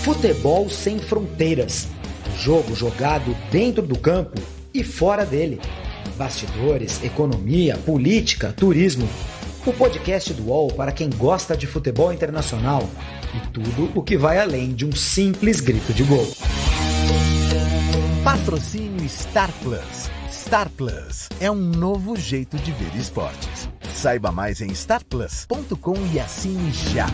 Futebol Sem Fronteiras. Jogo jogado dentro do campo e fora dele. Bastidores, economia, política, turismo. O podcast do UOL para quem gosta de futebol internacional e tudo o que vai além de um simples grito de gol. Patrocínio Star Plus. Star Plus é um novo jeito de ver esportes. Saiba mais em starplus.com e assine já.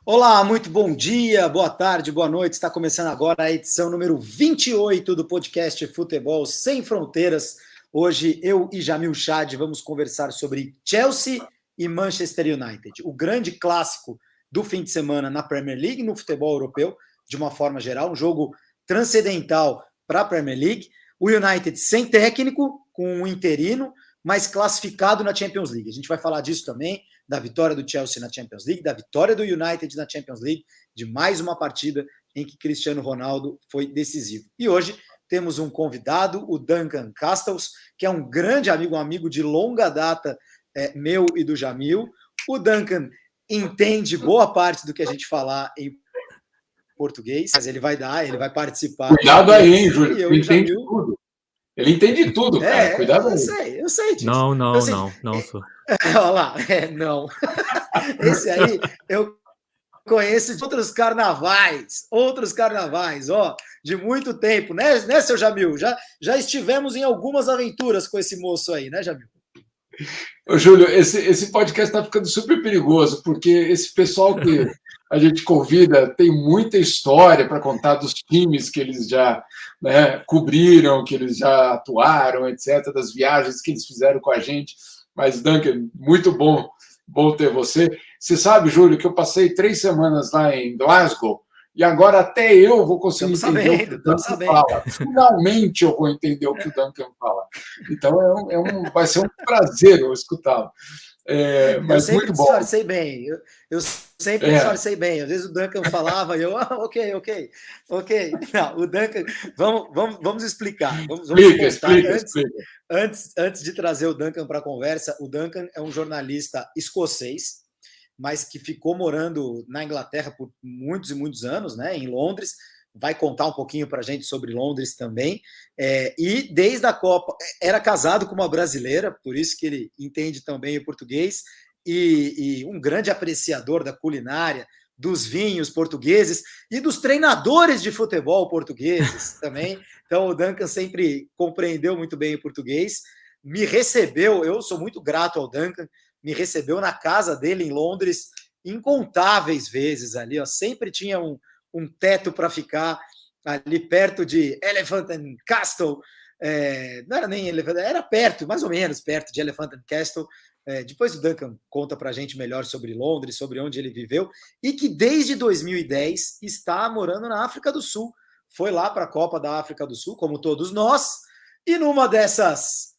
Olá, muito bom dia, boa tarde, boa noite. Está começando agora a edição número 28 do podcast Futebol Sem Fronteiras. Hoje eu e Jamil Chade vamos conversar sobre Chelsea e Manchester United, o grande clássico do fim de semana na Premier League, no futebol europeu, de uma forma geral, um jogo transcendental para a Premier League. O United sem técnico, com um interino, mas classificado na Champions League. A gente vai falar disso também, da vitória do Chelsea na Champions League, da vitória do United na Champions League, de mais uma partida em que Cristiano Ronaldo foi decisivo. E hoje temos um convidado, o Duncan Castles, que é um grande amigo, um amigo de longa data, meu e do Jamil. O Duncan entende boa parte do que a gente falar em português, mas ele vai participar. Cuidado aí, hein, Júlio? Ele entende tudo. Ele entende tudo, cara. Cuidado aí. Eu sei disso. Não sou. Olha lá, não. Esse aí eu conheço de outros carnavais, ó, de muito tempo, né, seu Jamil? Já estivemos em algumas aventuras com esse moço aí, né, Jamil? Ô, Júlio, esse podcast está ficando super perigoso, porque esse pessoal que a gente convida tem muita história para contar dos times que eles já cobriram, que eles já atuaram, etc., das viagens que eles fizeram com a gente. Mas, Duncan, muito bom ter você. Você sabe, Júlio, que eu passei 3 semanas lá em Glasgow e agora até eu vou conseguir entender o que o Duncan fala. Finalmente eu vou entender o que o Duncan fala. Então, vai ser um prazer eu escutá-lo. Mas eu sempre muito bom. Disfarcei bem. Eu sempre disfarcei bem. Às vezes o Duncan falava e eu, ok. Não, o Duncan, vamos explicar. Vamos Explica. Antes de trazer o Duncan para a conversa, o Duncan é um jornalista escocês, mas que ficou morando na Inglaterra por muitos e muitos anos, né, em Londres. Vai contar um pouquinho para a gente sobre Londres também. E desde a Copa, era casado com uma brasileira, por isso que ele entende também o português, e um grande apreciador da culinária, dos vinhos portugueses e dos treinadores de futebol portugueses também. Então, o Duncan sempre compreendeu muito bem o português, me recebeu, eu sou muito grato ao Duncan, me recebeu na casa dele em Londres incontáveis vezes ali, ó, sempre tinha um teto para ficar ali perto de Elephant and Castle, não era nem Elephant, era perto, mais ou menos perto de Elephant and Castle. Depois o Duncan conta para a gente melhor sobre Londres, sobre onde ele viveu, e que desde 2010 está morando na África do Sul. Foi lá para a Copa da África do Sul, como todos nós, e numa dessas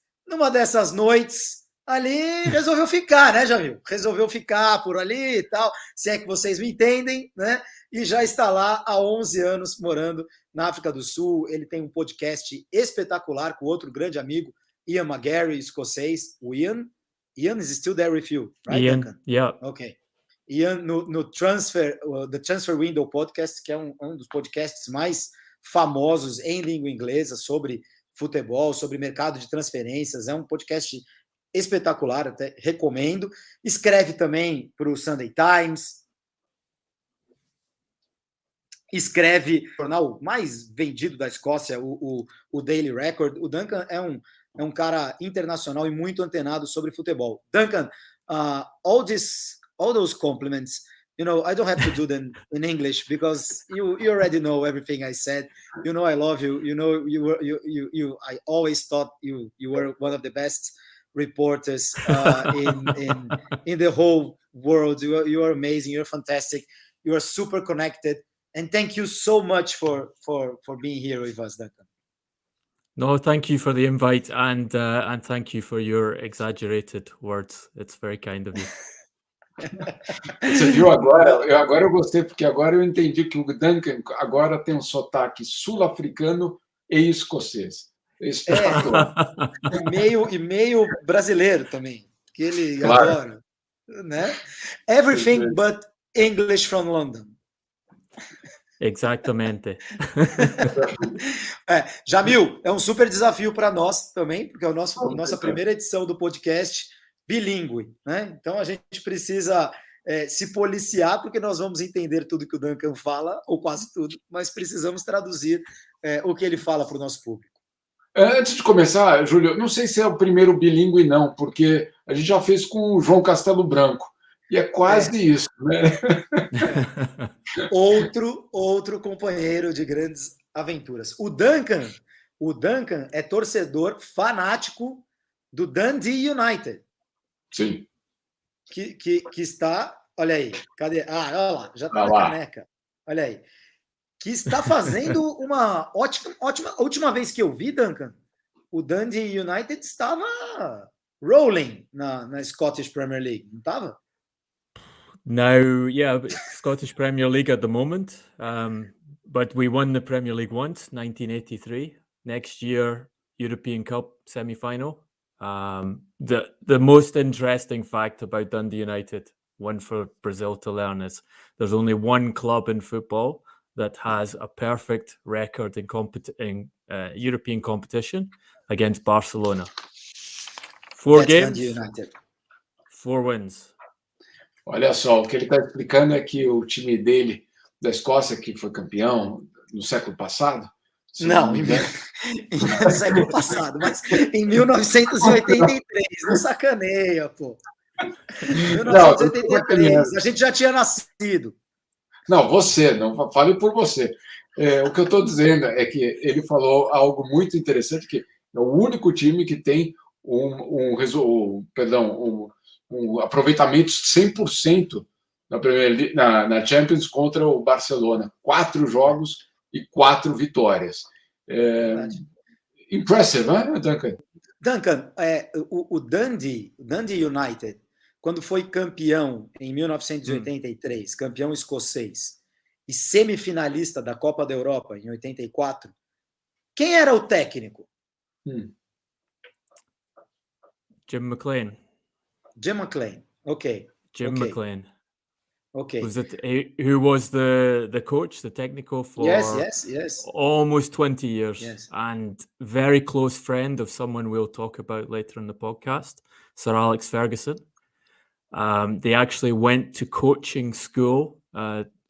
noites ali resolveu ficar, né, Jamil? Resolveu ficar por ali e tal, se é que vocês me entendem, né? E já está lá há 11 anos morando na África do Sul. Ele tem um podcast espetacular com outro grande amigo, Ian McGarry, escocês. O Ian is still there with you, right, Ian, Duncan? yeah. Ok. Ian no The Transfer Window Podcast, que é um dos podcasts mais famosos em língua inglesa sobre futebol, sobre mercado de transferências. É um podcast espetacular, até recomendo. Escreve também para o Sunday Times, escreve o jornal mais vendido da Escócia, o Daily Record. O Duncan é um cara internacional e muito antenado sobre futebol. Duncan, all those compliments, I don't have to do them in English because you already know everything I said. You know I love you. You know I always thought you were one of the best reporters in the whole world. You are amazing. You're fantastic. You are super connected. And thank you so much for being here with us, Duncan. No, thank you for the invite and thank you for your exaggerated words. It's very kind of you. Você viu agora? Eu gostei, porque agora eu entendi que o Duncan agora tem um sotaque sul-africano e escocês. E meio brasileiro também, que ele Claro. adora. né? Everything but English from London. Exatamente. Jamil, é um super desafio para nós também, porque é a nossa primeira edição do podcast bilíngue, né? Então a gente precisa se policiar, porque nós vamos entender tudo que o Duncan fala, ou quase tudo, mas precisamos traduzir o que ele fala para o nosso público. Antes de começar, Júlio, não sei se é o primeiro bilíngue, não, porque a gente já fez com o João Castelo Branco, e é quase isso, né? Outro companheiro de grandes aventuras. O Duncan é torcedor fanático do Dundee United. Sim. Que está... Olha aí, cadê? Olha lá, já está na caneca. Olha aí. Que está fazendo uma ótima... A última vez que eu vi, Duncan, o Dundee United estava rolling na Scottish Premier League, não estava? Now, yeah, Scottish Premier League at the moment, but we won the Premier League once, 1983. Next year, European Cup semi-final. The most interesting fact about Dundee United, one for Brazil to learn, is there's only one club in football that has a perfect record in European competition against Barcelona. 4 games, 4 wins. Olha só, o que ele está explicando é que o time dele, da Escócia, que foi campeão no século passado... Não, no século passado, mas em 1983, não sacaneia, pô. 1983, a gente já tinha nascido. Não, você, não fale por você. O que eu estou dizendo é que ele falou algo muito interessante, que é o único time que tem um aproveitamento 100% na Champions contra o Barcelona. 4 jogos e 4 vitórias. Impressive, né, Duncan? Duncan, o Dundee United, quando foi campeão em 1983, campeão escocês, e semifinalista da Copa da Europa em 84, quem era o técnico? Jim McLean. Jim McLean, ok. McLean. Okay. Who was the coach, the technical, for yes. almost 20 years, yes. And very close friend of someone we'll talk about later in the podcast, Sir Alex Ferguson. They actually went to coaching school.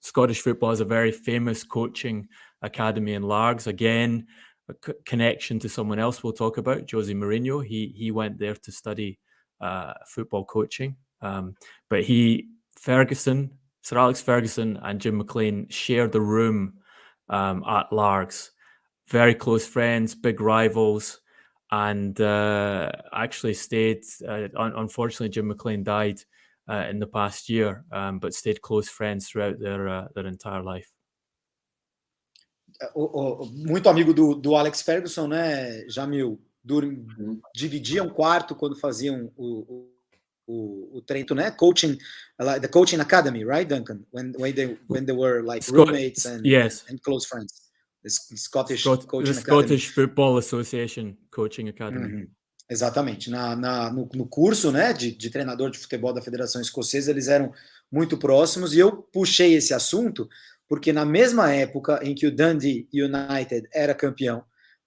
Scottish football has a very famous coaching academy in Largs. Again, a connection to someone else we'll talk about, Jose Mourinho. He went there to study football coaching. But Sir Alex Ferguson and Jim McLean shared a room at Largs. Very close friends, big rivals, and actually stayed. Unfortunately, Jim McLean died in the past year, but stayed close friends throughout their entire life. Muito amigo do Alex Ferguson, né, Jamil? Dividiam quarto quando faziam o treino, né? Coaching, the coaching academy, right, Duncan? When they were like roommates and close friends. The Scottish Coaching Academy. Scottish Football Association Coaching Academy. Exatamente. No curso, né, de treinador de futebol da Federação Escocesa, eles eram muito próximos, e eu puxei esse assunto porque na mesma época em que o Dundee United era campeão,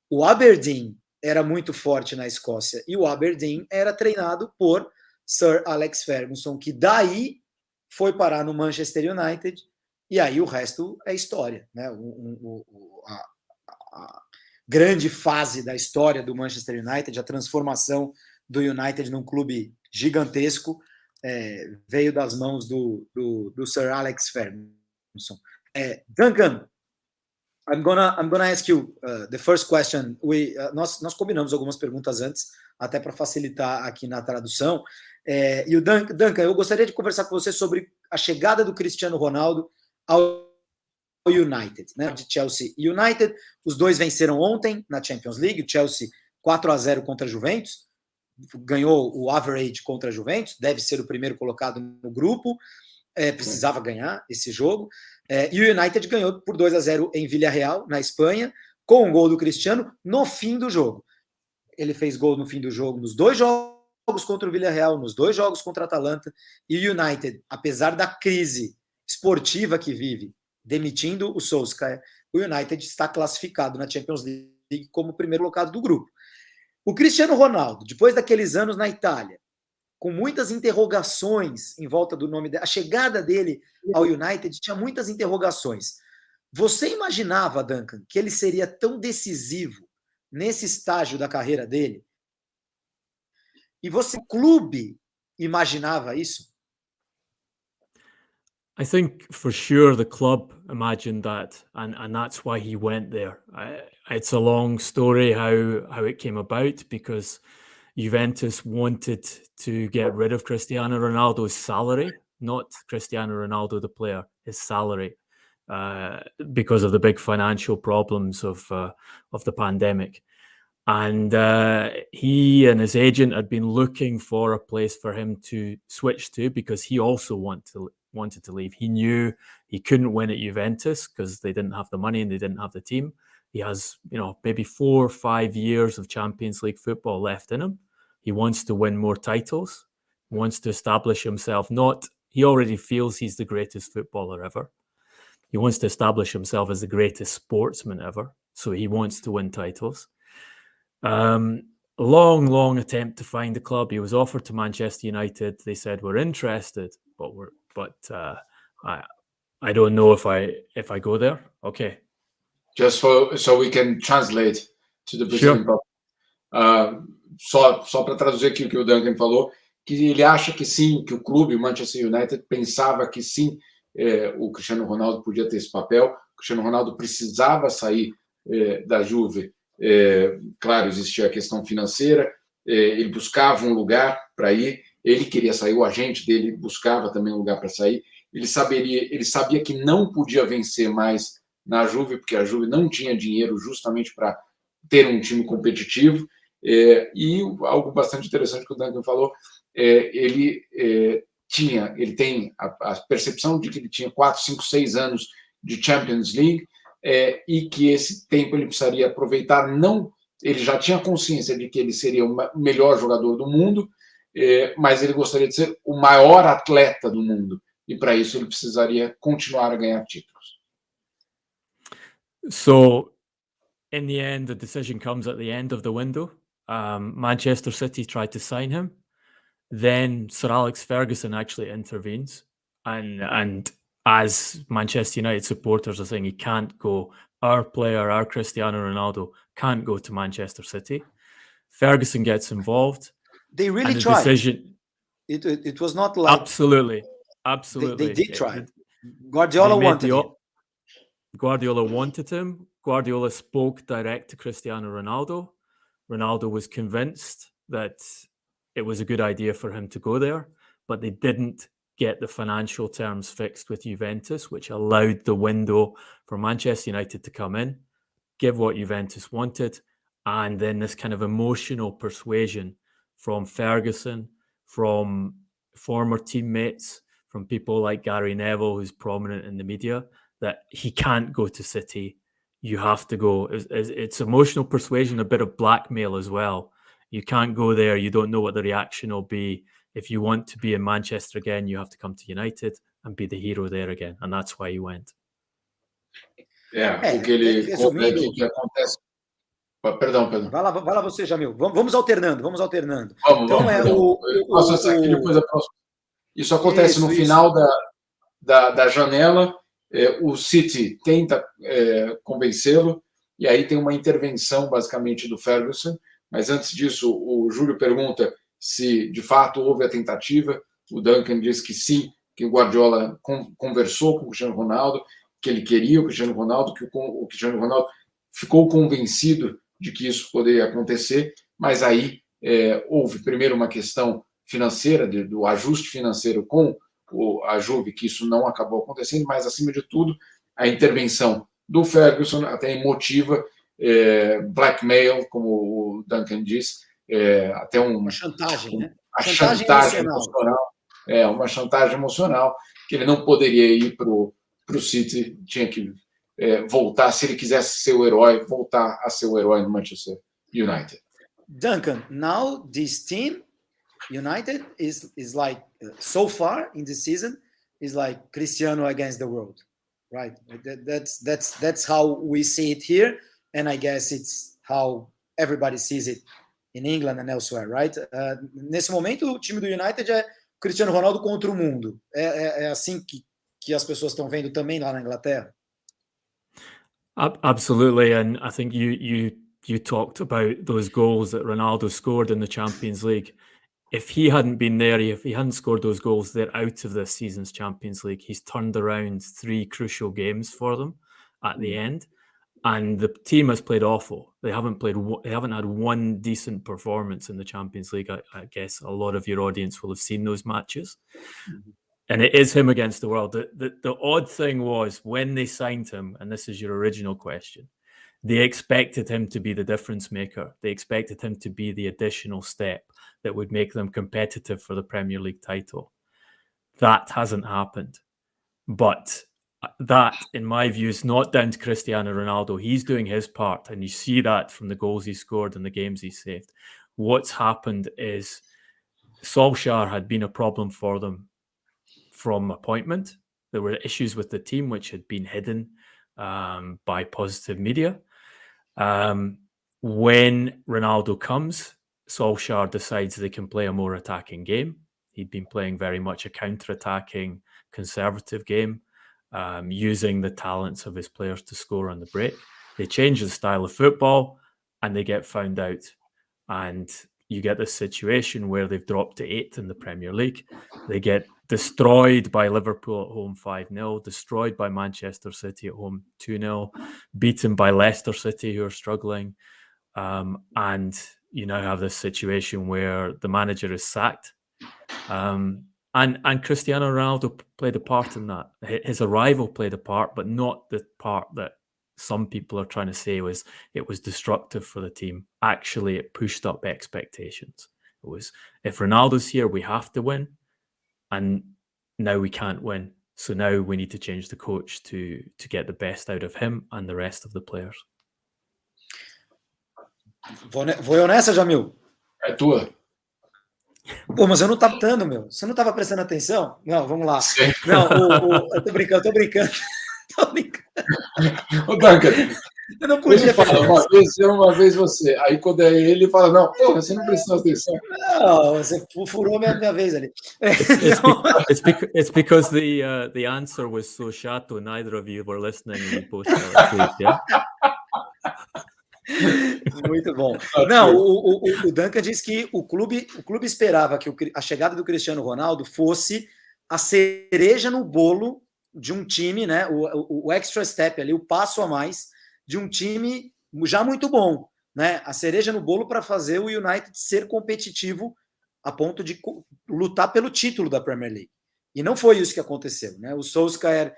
o Aberdeen era muito forte na Escócia, e o Aberdeen era treinado por Sir Alex Ferguson, que daí foi parar no Manchester United, e aí o resto é história, né? A grande fase da história do Manchester United, a transformação do United num clube gigantesco, veio das mãos do Sir Alex Ferguson. Duncan, I'm gonna ask you the first question. Nós combinamos algumas perguntas antes, até para facilitar aqui na tradução. E o Duncan, eu gostaria de conversar com você sobre a chegada do Cristiano Ronaldo ao United, né? De Chelsea e United. Os dois venceram ontem na Champions League. O Chelsea 4-0 contra a Juventus, ganhou o average contra a Juventus, deve ser o primeiro colocado no grupo. Precisava ganhar esse jogo. E o United ganhou por 2-0 em Villarreal, na Espanha, com um gol do Cristiano no fim do jogo. Ele fez gol no fim do jogo nos 2 jogos jogos contra o Villarreal, nos 2 jogos contra a Atalanta, e o United, apesar da crise esportiva que vive, demitindo o Solskjaer, o United está classificado na Champions League como primeiro colocado do grupo. O Cristiano Ronaldo, depois daqueles anos na Itália, com muitas interrogações em volta do nome dele, a chegada dele ao United tinha muitas interrogações. Você imaginava, Duncan, que ele seria tão decisivo nesse estágio da carreira dele? E você, clube, imaginava isso? I think for sure the club imagined that, and that's why he went there. It's a long story how it came about, because Juventus wanted to get rid of Cristiano Ronaldo's salary, not Cristiano Ronaldo the player, his salary, because of the big financial problems of the pandemic. And he and his agent had been looking for a place for him to switch to, because he also wanted to leave. He knew he couldn't win at Juventus because they didn't have the money and they didn't have the team. He has, maybe 4 or 5 years of Champions League football left in him. He wants to win more titles, wants to establish himself. He already feels he's the greatest footballer ever. He wants to establish himself as the greatest sportsman ever. So he wants to win titles. Long attempt to find a club. He was offered to Manchester United. They said, we're interested, but I don't know if I go there. Okay. Just so we can translate to the Brazilian public. Só para traduzir aqui o que o Duncan falou, que ele acha que sim, que o clube, o Manchester United, pensava que sim, o Cristiano Ronaldo podia ter esse papel. O Cristiano Ronaldo precisava sair da Juve. Claro, existia a questão financeira, ele buscava um lugar para ir, ele queria sair, o agente dele buscava também um lugar para sair. Ele sabia que não podia vencer mais na Juve, porque a Juve não tinha dinheiro justamente para ter um time competitivo. E algo bastante interessante que o Duncan falou, ele tem a percepção de que ele tinha 4, 5, 6 anos de Champions League, e que esse tempo ele precisaria aproveitar. Ele já tinha consciência de que ele seria o melhor jogador do mundo, mas ele gostaria de ser o maior atleta do mundo, e para isso ele precisaria continuar a ganhar títulos. So, in the end, the decision comes at the end of the window. Manchester City tried to sign him. Then Sir Alex Ferguson actually intervenes, and as Manchester United supporters are saying, he can't go. Our player, our Cristiano Ronaldo, can't go to Manchester City. Ferguson gets involved. They really tried. It was not like absolutely. They did try. Guardiola wanted him. Guardiola wanted him. Guardiola spoke direct to Cristiano Ronaldo. Ronaldo was convinced that it was a good idea for him to go there, but they didn't get the financial terms fixed with Juventus, which allowed the window for Manchester United to come in, give what Juventus wanted, and then this kind of emotional persuasion from Ferguson, from former teammates, from people like Gary Neville, who's prominent in the media, that he can't go to City. You have to go. It's emotional persuasion, a bit of blackmail as well. You can't go there. You don't know what the reaction will be. If you want to be in Manchester again, you have to come to United and be the hero there again. And that's why he went. O que ele que acontece. Perdão. Vai lá você, Jamil. Vamos alternando. Vamos, Posso aqui depois a próxima. Isso acontece no final da janela. O City tenta convencê-lo, e aí tem uma intervenção basicamente do Ferguson. Mas antes disso, o Júlio pergunta se de fato houve a tentativa. O Duncan diz que sim, que o Guardiola conversou com o Cristiano Ronaldo, que ele queria o Cristiano Ronaldo, que o Cristiano Ronaldo ficou convencido de que isso poderia acontecer, mas aí houve primeiro uma questão financeira, do ajuste financeiro com a Juve, que isso não acabou acontecendo, mas acima de tudo a intervenção do Ferguson, até emotiva, blackmail, como o Duncan diz, até uma chantagem, né? Chantagem emocional. Uma chantagem emocional, que ele não poderia ir para o City, tinha que voltar, se ele quisesse ser o herói, voltar a ser o herói no Manchester United. Duncan, now this team United is like so far in this season is like Cristiano against the world, right? That's how we see it here, and I guess it's how everybody sees it in England and elsewhere, right? Nesse momento, o time do United é Cristiano Ronaldo contra o mundo. É assim que as pessoas estão vendo também lá na Inglaterra? Absolutely, and I think you talked about those goals that Ronaldo scored in the Champions League. If he hadn't been there, if he hadn't scored those goals, they're out of this season's Champions League. He's turned around 3 crucial games for them at the end, and the team has played awful. They haven't had one decent performance in the Champions League. I guess a lot of your audience will have seen those matches. And it is him against the world. The odd thing was when they signed him, and this is your original question, they expected him to be the difference maker. They expected him to be the additional step that would make them competitive for the Premier League title. That hasn't happened. But that, in my view, is not down to Cristiano Ronaldo. He's doing his part, and you see that from the goals he scored and the games he saved. What's happened is Solskjaer had been a problem for them from appointment. There were issues with the team which had been hidden by positive media. When Ronaldo comes, Solskjaer decides they can play a more attacking game. He'd been playing very much a counter-attacking, conservative game, using the talents of his players to score on the break. They change the style of football and they get found out. And you get this situation where they've dropped to 8th in the Premier League. They get destroyed by Liverpool at home 5-0, destroyed by Manchester City at home 2-0, beaten by Leicester City, who are struggling. And you now have this situation where the manager is sacked. And Cristiano Ronaldo played a part in that. His arrival played a part, but not the part that some people are trying to say it was destructive for the team. Actually, it pushed up expectations. It was, if Ronaldo's here, we have to win. And now we can't win. So now we need to change the coach to get the best out of him and the rest of the players. Vou eu nessa, Jamil? É tua. Pô, mas eu não tava dando, meu. Você não tava prestando atenção? Não, vamos lá. Não, eu tô brincando. Ô, Duncan, eu não podia ele fala uma vez você. Aí quando é ele fala, não, pô, você não prestou atenção. Não, você furou minha vez ali. It's because the answer was so chato, neither of you were listening and you both fell asleep, yeah? Muito bom. Não, o Duncan diz que o clube esperava que a chegada do Cristiano Ronaldo fosse a cereja no bolo de um time, né? O extra step ali, o passo a mais de um time já muito bom, né? A cereja no bolo para fazer o United ser competitivo a ponto de lutar pelo título da Premier League. E não foi isso que aconteceu, né? O Solskjaer,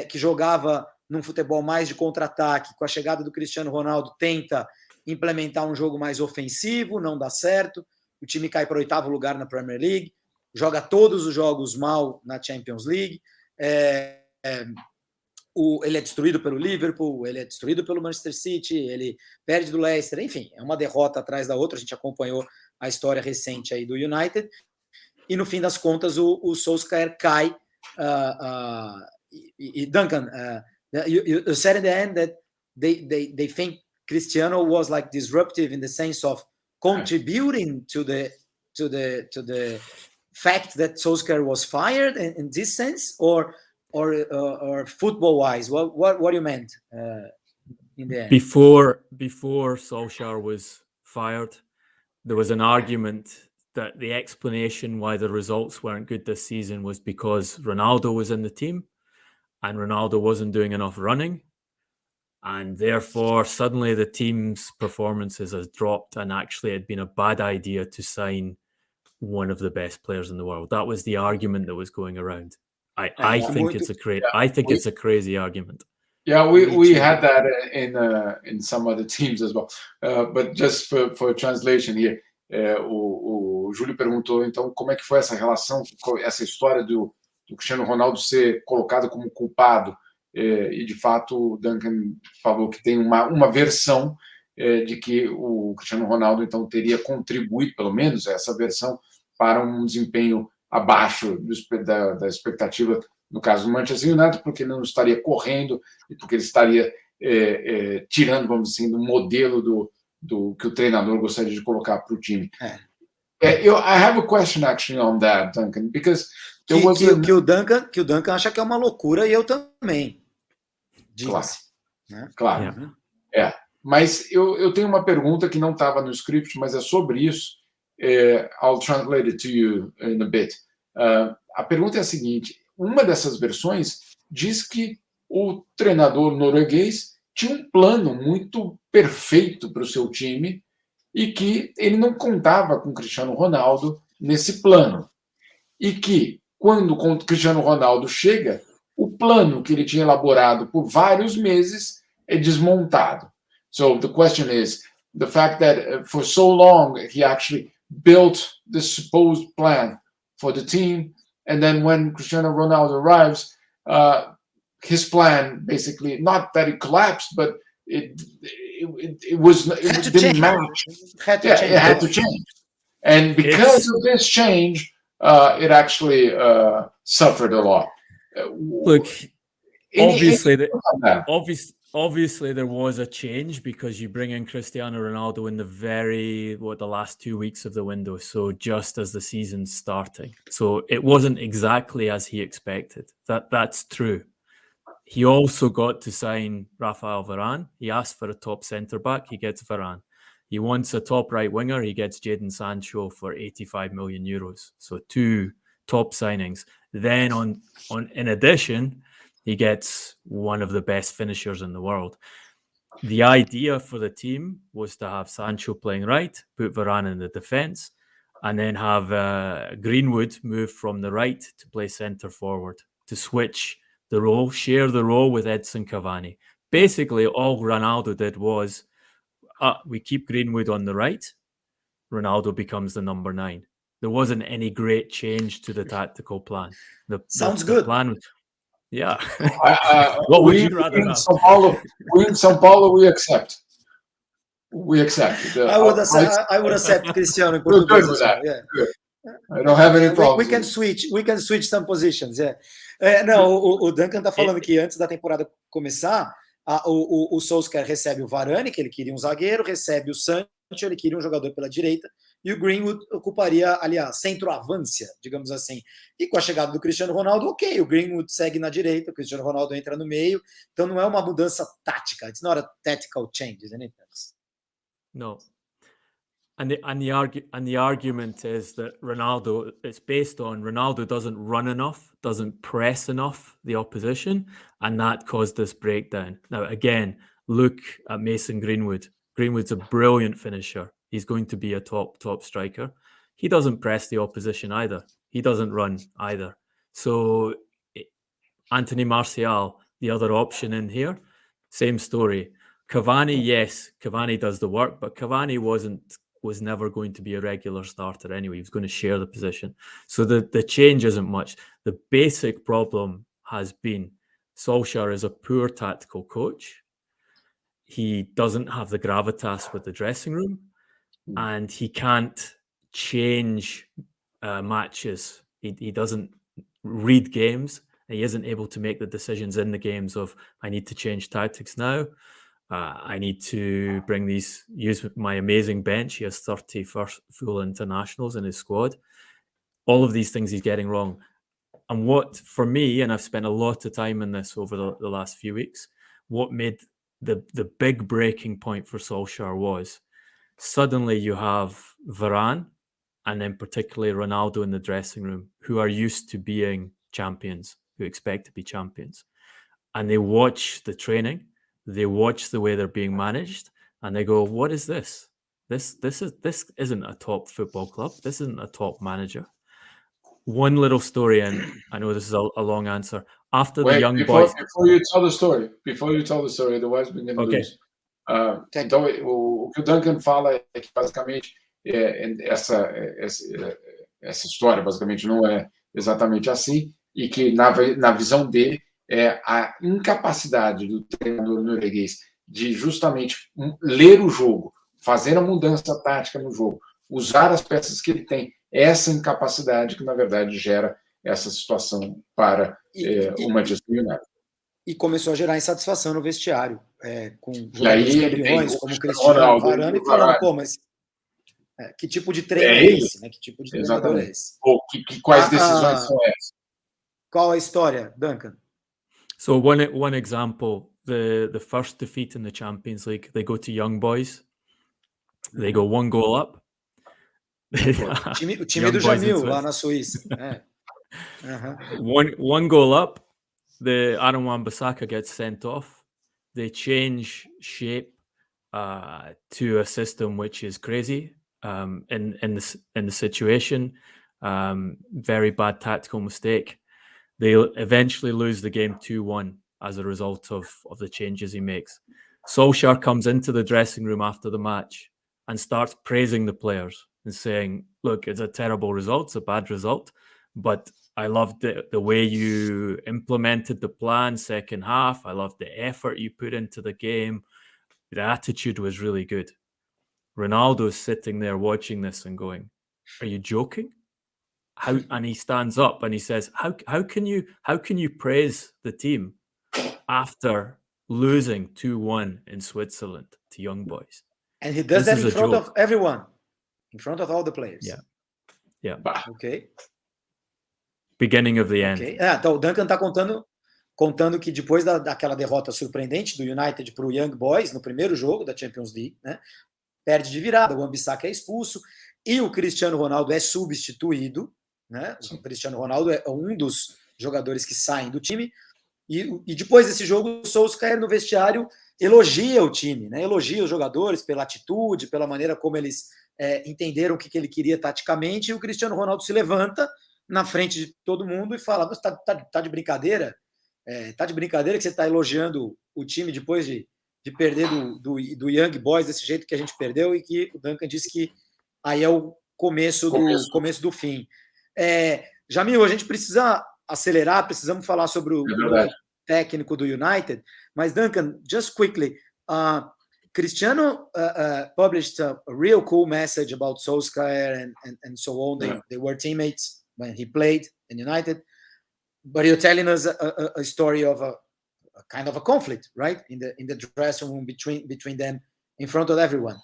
que jogava num futebol mais de contra-ataque, com a chegada do Cristiano Ronaldo, tenta implementar um jogo mais ofensivo, não dá certo, o time cai para o 8º lugar na Premier League, joga todos os jogos mal na Champions League, ele é destruído pelo Liverpool, ele é destruído pelo Manchester City, ele perde do Leicester, enfim, é uma derrota atrás da outra, a gente acompanhou a história recente aí do United, e no fim das contas o Solskjaer cai, e Duncan, you said in the end that they think Cristiano was like disruptive in the sense of contributing to the fact that Solskjaer was fired in this sense, or football wise, what do you meant in the end? Before Solskjaer was fired, there was an argument that the explanation why the results weren't good this season was because Ronaldo was in the team and Ronaldo wasn't doing enough running, and therefore suddenly the team's performances has dropped, and actually it'd been a bad idea to sign one of the best players in the world. That was the argument that was going around. I think it's a crazy argument. Yeah, we had that in some other teams as well. But just for translation here, o Júlio perguntou então como é que foi essa relação, essa história do Cristiano Ronaldo ser colocado como culpado, e de fato o Duncan falou que tem uma versão de que o Cristiano Ronaldo então teria contribuído, pelo menos essa versão para um desempenho abaixo da expectativa, no caso do Manchester United, porque ele não estaria correndo e porque ele estaria tirando, vamos dizer assim, do modelo do que o treinador gostaria de colocar para o time. I have a question actually on that, Duncan, because que o Duncan acha que é uma loucura e eu também. Diga-se. Claro. Né? Claro. Mas eu tenho uma pergunta que não estava no script, mas é sobre isso. I'll translate it to you in a bit. A pergunta é a seguinte: uma dessas versões diz que o treinador norueguês tinha um plano muito perfeito para o seu time e que ele não contava com o Cristiano Ronaldo nesse plano. E que, quando o Cristiano Ronaldo chega, o plano que ele tinha elaborado por vários meses é desmontado. So the question is, the fact that for so long he actually built this supposed plan for the team, and then when Cristiano Ronaldo arrives, his plan basically, not that it collapsed, but it didn't match. It had to change. And because of this change, it actually suffered a lot. Look, obviously there was a change because you bring in Cristiano Ronaldo in the last 2 weeks of the window, so just as the season's starting. So it wasn't exactly as he expected. That's true. He also got to sign Rafael Varane. He asked for a top centre-back, he gets Varane. He wants a top right winger, he gets Jadon Sancho for 85 million euros. So 2 top signings. Then in addition, he gets one of the best finishers in the world. The idea for the team was to have Sancho playing right, put Varane in the defence, and then have Greenwood move from the right to play centre forward, to switch the role, share the role with Edson Cavani. Basically, all Ronaldo did was, we keep Greenwood on the right, Ronaldo becomes the number 9. There wasn't any great change to the tactical plan. Sounds good. Plan was, what would you rather have? In São Paulo, we accept. We accept. I would accept Cristiano in Portuguese as well. Yeah. I don't have any problem. We can switch some positions. Não, o Duncan está falando que antes da temporada começar, o Solskjaer recebe o Varane, que ele queria um zagueiro, recebe o Sancho, ele queria um jogador pela direita, e o Greenwood ocuparia ali a centroavância, digamos assim. E com a chegada do Cristiano Ronaldo, ok, o Greenwood segue na direita, o Cristiano Ronaldo entra no meio, então não é uma mudança tática. It's not a tactical change, isn't it? No. And the argument is that it's based on Ronaldo doesn't run enough, doesn't press enough the opposition, and that caused this breakdown. Now, again, look at Mason Greenwood. Greenwood's a brilliant finisher. He's going to be a top striker. He doesn't press the opposition either. He doesn't run either. So Anthony Martial, the other option in here, same story. Cavani, yes, Cavani does the work, but Cavani was never going to be a regular starter anyway. He was going to share the position. So the change isn't much. The basic problem has been Solskjaer is a poor tactical coach. He doesn't have the gravitas with the dressing room, and he can't change matches. He doesn't read games. He isn't able to make the decisions in the games of, I need to change tactics now. I need to use my amazing bench. He has 30 full internationals in his squad. All of these things he's getting wrong. And what, for me, and I've spent a lot of time in this over the last few weeks, what made the big breaking point for Solskjaer was suddenly you have Varane and then particularly Ronaldo in the dressing room who are used to being champions, who expect to be champions. And they watch the training, they watch the way they're being managed, and they go, what is this? This isn't a top football club. This isn't a top manager. One little story, and I know this is a long answer. After the young boys... Before you tell the story, otherwise we're going to lose. Então, o que o Duncan fala é que, basicamente, essa história, basicamente, não é exatamente assim, e que, na visão dele, é a incapacidade do treinador norueguês de justamente ler o jogo, fazer a mudança tática no jogo, usar as peças que ele tem essa incapacidade que, na verdade, gera essa situação para o Manchester United. E começou a gerar insatisfação no vestiário, com E jogadores aí campeões, como Cristiano Cristiano, Ronaldo, Varane, e o falando, Varane. pô, mas que tipo de treino É é ele? esse? Né? Que tipo de treinador é Exatamente. esse? Ou quais decisões são essas? Qual a história, Duncan? So one example, the first defeat in the Champions League, they go to young boys, they go 1 goal up. O time do Jamil, lá na Suíça. One goal up, the Aaron Wan-Bissaka gets sent off. They change shape to a system which is crazy in the situation. Very bad tactical mistake. They eventually lose the game 2-1 as a result of the changes he makes. Solskjaer comes into the dressing room after the match and starts praising the players and saying, look, it's a terrible result, it's a bad result, but I loved the way you implemented the plan second half. I loved the effort you put into the game. The attitude was really good. Ronaldo's sitting there watching this and going, are you joking? And he stands up and he says, how can you praise the team after losing 2-1 in Switzerland to young boys? And he does that in front of everyone, in front of all the players. Yeah. Ok. Beginning of the end. Então o Duncan está contando que depois daquela derrota surpreendente do United para o Young Boys no primeiro jogo da Champions League, né, perde de virada, o Wan-Bissaka é expulso e o Cristiano Ronaldo é substituído. Né? O Cristiano Ronaldo é um dos jogadores que saem do time e depois desse jogo o Solskjaer no vestiário elogia o time, né? Elogia os jogadores pela atitude, pela maneira como eles entenderam o que ele queria taticamente, e o Cristiano Ronaldo se levanta na frente de todo mundo e fala, mas tá de brincadeira? Tá de brincadeira que você está elogiando o time depois de perder do Young Boys desse jeito que a gente perdeu, e que o Duncan disse que aí é o começo do fim. Jamil, a gente precisa acelerar, precisamos falar sobre o novo técnico do United, mas Duncan, just quickly, Cristiano published a real cool message about Solskjaer and so on. They were teammates when he played in United, but you're telling us a story of a kind of a conflict, right, in the dressing room between them, in front of everyone.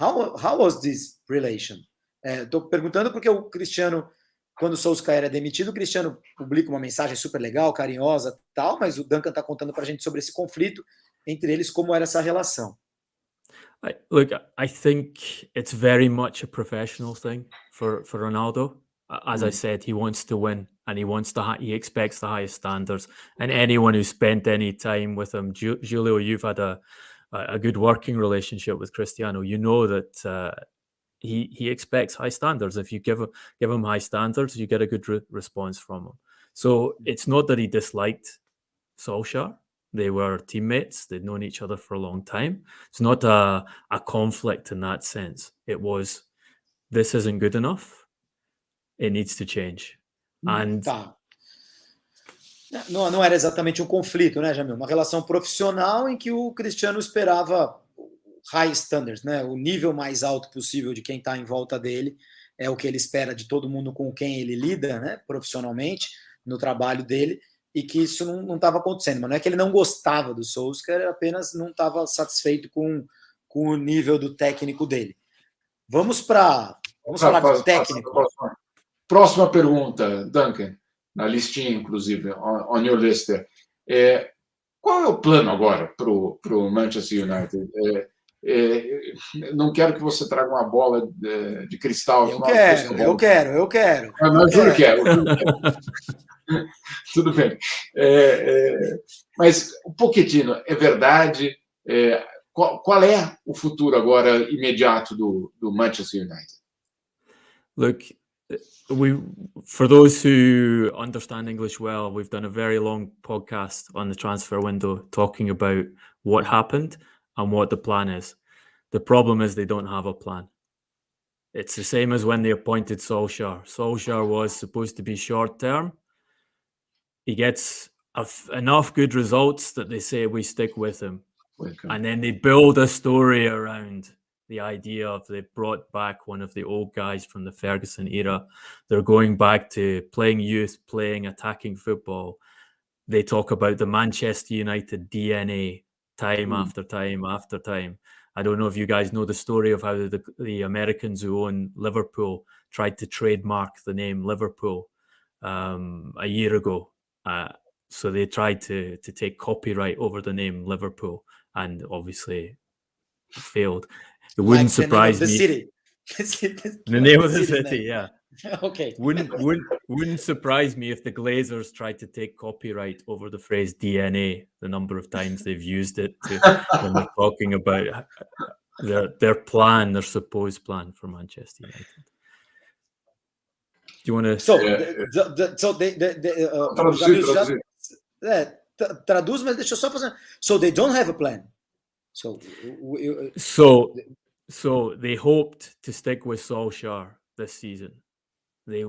How was this relation? Estou perguntando porque o Cristiano, quando o Solskjaer é demitido, o Cristiano publica uma mensagem super legal, carinhosa, tal, mas o Duncan está contando para a gente sobre esse conflito entre eles, como era essa relação. Look, I think it's very much a professional thing for Ronaldo. As I said, he wants to win, and he expects the highest standards. And anyone who's spent any time with him, Julio, you've had a good working relationship with Cristiano. You know that he expects high standards. If you give him high standards, you get a good response from him. So it's not that he disliked Solskjaer. They were teammates. They'd known each other for a long time. It's not a conflict in that sense. It was, this isn't good enough. It needs to change. And tá. Não era exatamente um conflito, né, Jamil? Uma relação profissional em que o Cristiano esperava high standards, né? O nível mais alto possível de quem está em volta dele é o que ele espera de todo mundo com quem ele lida, né, profissionalmente, no trabalho dele, e que isso não estava acontecendo. Mas não é que ele não gostava do Solskjaer, apenas não estava satisfeito com o nível do técnico dele. Vamos falar de técnico. Próxima pergunta, Duncan, na listinha, inclusive, on your list. Qual é o plano agora para o Manchester United? Não quero que você traga uma bola de cristal. Eu quero. Não, Júlio quer. Tudo bem. Mas o Pochettino, é verdade? Qual é o futuro agora imediato do Manchester United? Look, for those who understand English well, we've done a very long podcast on the transfer window talking about what happened and what the plan is. The problem is they don't have a plan. It's the same as when they appointed Solskjaer. Solskjaer was supposed to be short term. He gets enough good results that they say we stick with him. And then they build a story around The idea of they brought back one of the old guys from the Ferguson era. They're going back to playing youth, playing attacking football. They talk about the Manchester United DNA time after time after time. I don't know if you guys know the story of how the Americans who own Liverpool tried to trademark the name Liverpool a year ago. So they tried to take copyright over the name Liverpool, and obviously failed. It wouldn't surprise me. The name of the city, yeah. Okay. Wouldn't surprise me if the Glazers tried to take copyright over the phrase DNA, the number of times they've used it when they're talking about their plan, their supposed plan for Manchester United. Do you want to? Traduz, mas deixa eu só fazer. So they don't have a plan. So they hoped to stick with Solskjaer this season. They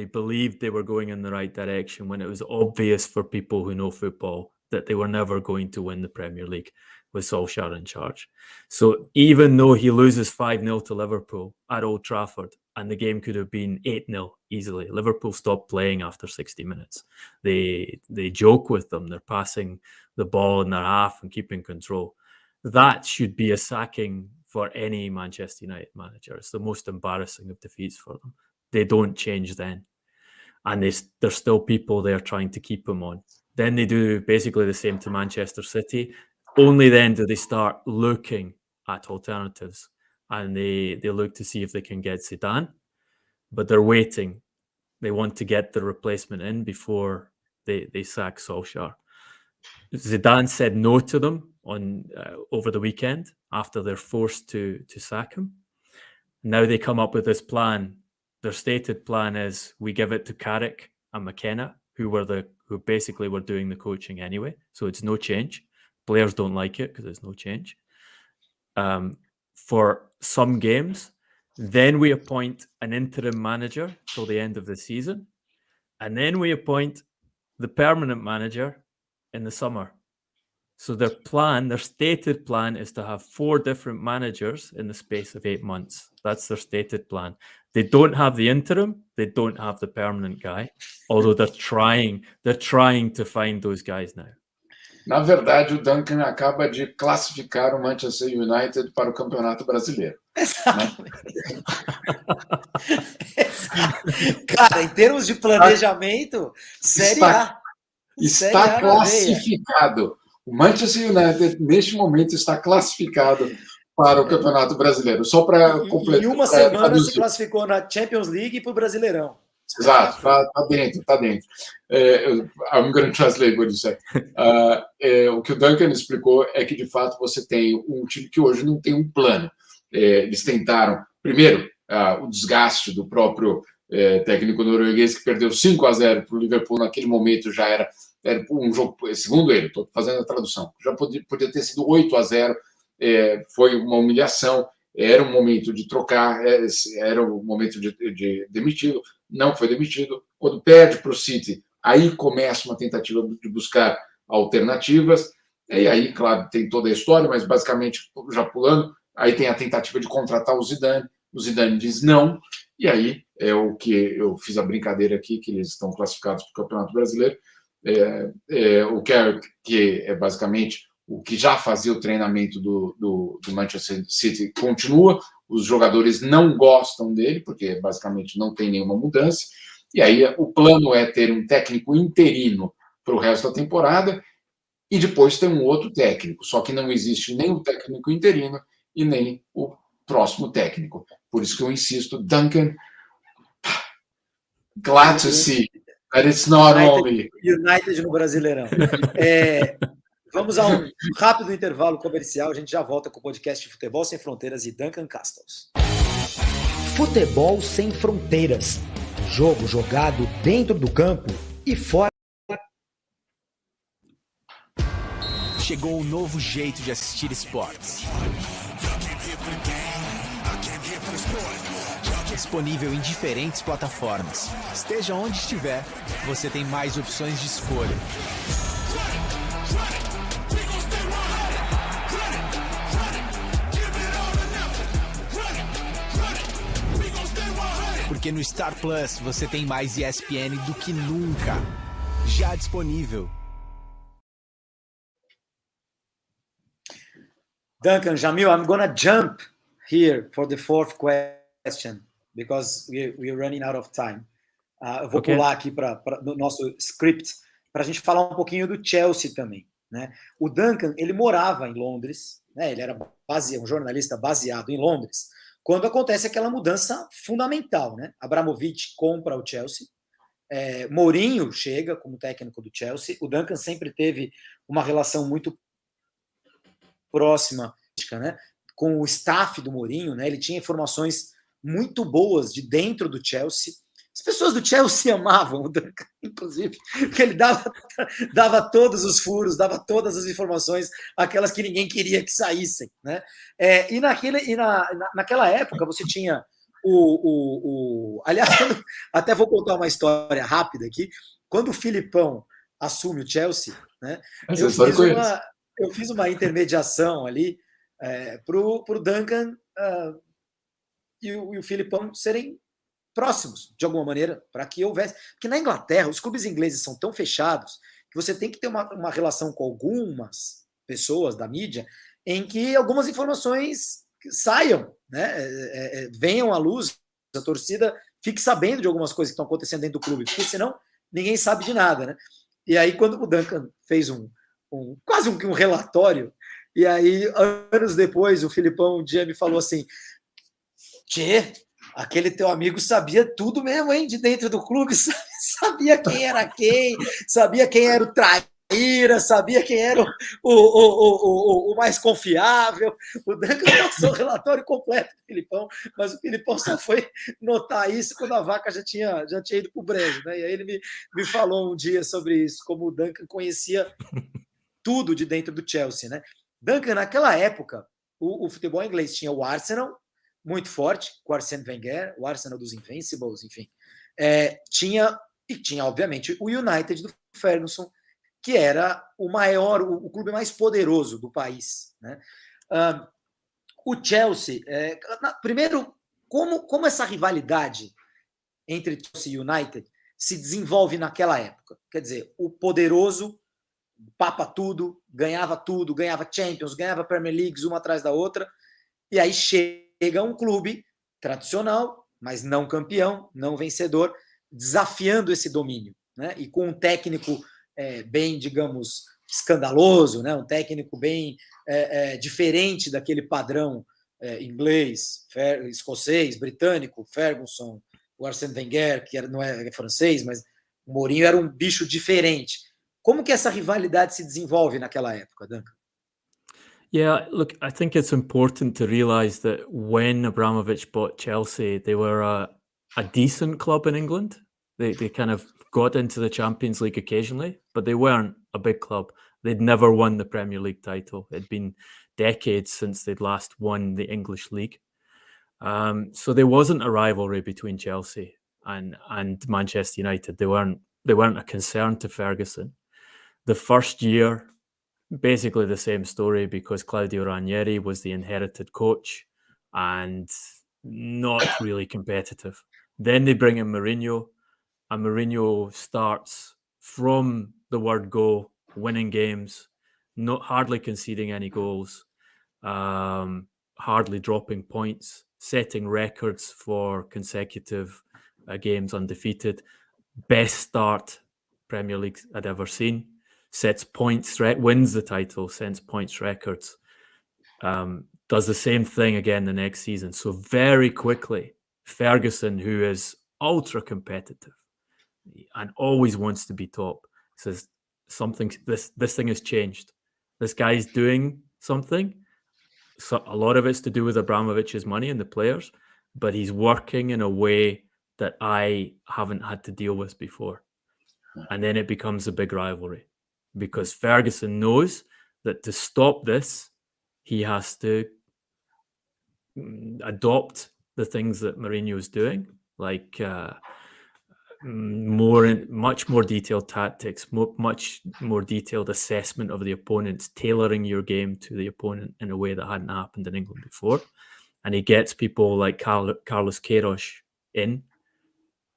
believed they were going in the right direction when it was obvious for people who know football that they were never going to win the Premier League with Solskjaer in charge. So even though he loses 5-0 to Liverpool at Old Trafford, and the game could have been 8-0 easily, Liverpool stopped playing after 60 minutes. They joke with them. They're passing the ball in their half and keeping control. That should be a sacking for any Manchester United manager. It's the most embarrassing of defeats for them. They don't change then. And there's still people there trying to keep him on. Then they do basically the same to Manchester City. Only then do they start looking at alternatives. And they look to see if they can get Zidane. But they're waiting. They want to get the replacement in before they sack Solskjaer. Zidane said no to them over the weekend after they're forced to sack him. Now they come up with this plan. Their stated plan is we give it to Carrick and McKenna, who basically were doing the coaching anyway. So it's no change. Players don't like it because it's no change. For some games, then we appoint an interim manager till the end of the season, and then we appoint the permanent manager in the summer. So their stated plan is to have 4 different managers in the space of 8 months. That's their stated plan. They don't have the interim. They don't have the permanent guy, although they're trying to find those guys now. Na verdade, o Duncan acaba de classificar o Manchester United para o Campeonato Brasileiro. Exatamente. Cara, em termos de planejamento, Série A. Está classificado. O Manchester United, neste momento, está classificado para o Campeonato Brasileiro. Só para completar. Em uma semana se classificou na Champions League e para o Brasileirão. Exato, está dentro. I'm going to translate what you said. O que o Duncan explicou é que, de fato, você tem um time que hoje não tem um plano. Eles tentaram, primeiro, o desgaste do próprio técnico norueguês, que perdeu 5-0 para o Liverpool naquele momento, já era um jogo, segundo ele, estou fazendo a tradução, já podia ter sido 8-0, foi uma humilhação, era um momento de trocar, era um momento de demiti-lo, não foi demitido. Quando perde para o City, aí começa uma tentativa de buscar alternativas, e aí, claro, tem toda a história, mas basicamente, já pulando, aí tem a tentativa de contratar o Zidane diz não, e aí é o que eu fiz a brincadeira aqui, que eles estão classificados para o Campeonato Brasileiro, o Carrick, que é basicamente o que já fazia o treinamento do Manchester City, continua, os jogadores não gostam dele, porque basicamente não tem nenhuma mudança, e aí o plano é ter um técnico interino para o resto da temporada, e depois ter um outro técnico, só que não existe nem o técnico interino e nem o próximo técnico. Por isso que eu insisto, Duncan, glad to see that it's not only... United no Brasileirão. Vamos a um rápido intervalo comercial, a gente já volta com o podcast de Futebol Sem Fronteiras e Duncan Castles. Futebol Sem Fronteiras. Jogo jogado dentro do campo e fora. Chegou um novo jeito de assistir esportes. Disponível em diferentes plataformas. Esteja onde estiver, você tem mais opções de escolha. Porque no Star Plus você tem mais ESPN do que nunca. Já disponível. Duncan, Jamil, I'm gonna jump here for the fourth question because we're running out of time. Eu vou pular aqui para o nosso script para a gente falar um pouquinho do Chelsea também, né? O Duncan, ele morava em Londres, né? Ele era um jornalista baseado em Londres, quando acontece aquela mudança fundamental, né? Abramovich compra o Chelsea, Mourinho chega como técnico do Chelsea, o Duncan sempre teve uma relação muito próxima, né, com o staff do Mourinho, né? Ele tinha informações muito boas de dentro do Chelsea. As pessoas do Chelsea amavam o Duncan, inclusive, porque ele dava todos os furos, dava todas as informações, aquelas que ninguém queria que saíssem, né? Naquela época você tinha aliás, até vou contar uma história rápida aqui. Quando o Filipão assume o Chelsea, né? Eu fiz uma intermediação ali para o Duncan e o Filipão serem próximos, de alguma maneira, para que houvesse... Porque na Inglaterra, os clubes ingleses são tão fechados que você tem que ter uma relação com algumas pessoas da mídia em que algumas informações saiam, né? Venham à luz, a torcida fique sabendo de algumas coisas que estão acontecendo dentro do clube, porque senão ninguém sabe de nada, né? E aí, quando o Duncan fez quase um relatório, e aí, anos depois, o Filipão um dia me falou assim: Tchê, aquele teu amigo sabia tudo mesmo, hein, de dentro do clube, sabia quem era quem, sabia quem era o traíra, sabia quem era o mais confiável. O Duncan passou o relatório completo do Filipão, mas o Filipão só foi notar isso quando a vaca já tinha ido para o brejo, né? E aí ele me falou um dia sobre isso, como o Duncan conhecia tudo de dentro do Chelsea, né? Duncan, naquela época, o futebol inglês tinha o Arsenal, muito forte, com o Arsène Wenger, o Arsenal dos Invincibles, enfim. Tinha, obviamente, o United do Ferguson, que era o clube mais poderoso do país, né? O Chelsea, primeiro, como essa rivalidade entre Chelsea e United se desenvolve naquela época? Quer dizer, o poderoso papa tudo, ganhava Champions, ganhava Premier Leagues uma atrás da outra, e aí chega um clube tradicional, mas não campeão, não vencedor, desafiando esse domínio, né? E com um técnico bem, digamos, escandaloso, né? Um técnico bem diferente daquele padrão inglês, escocês, britânico, Ferguson, o Arsène Wenger, que não é francês, mas o Mourinho era um bicho diferente. Como que essa rivalidade se desenvolve naquela época, Duncan? Yeah, look, I think it's important to realize that when Abramovich bought Chelsea, they were a decent club in England. They kind of got into the Champions League occasionally, but they weren't a big club. They'd never won the Premier League title. It'd been decades since they'd last won the English League. So there wasn't a rivalry between Chelsea and Manchester United. They weren't a concern to Ferguson. The first year, basically the same story, because Claudio Ranieri was the inherited coach and not really competitive. Then they bring in Mourinho, and Mourinho starts from the word go, winning games, hardly conceding any goals, hardly dropping points, setting records for consecutive games undefeated. Best start Premier League I'd ever seen. Sets points, wins the title, sets points records, does the same thing again the next season. So very quickly, Ferguson, who is ultra competitive and always wants to be top, says this thing has changed. This guy's doing something. So a lot of it's to do with Abramovich's money and the players, but he's working in a way that I haven't had to deal with before. And then it becomes a big rivalry, because Ferguson knows that to stop this, he has to adopt the things that Mourinho is doing, like much more detailed tactics, much more detailed assessment of the opponents, tailoring your game to the opponent in a way that hadn't happened in England before. And he gets people like Carlos Queiroz in,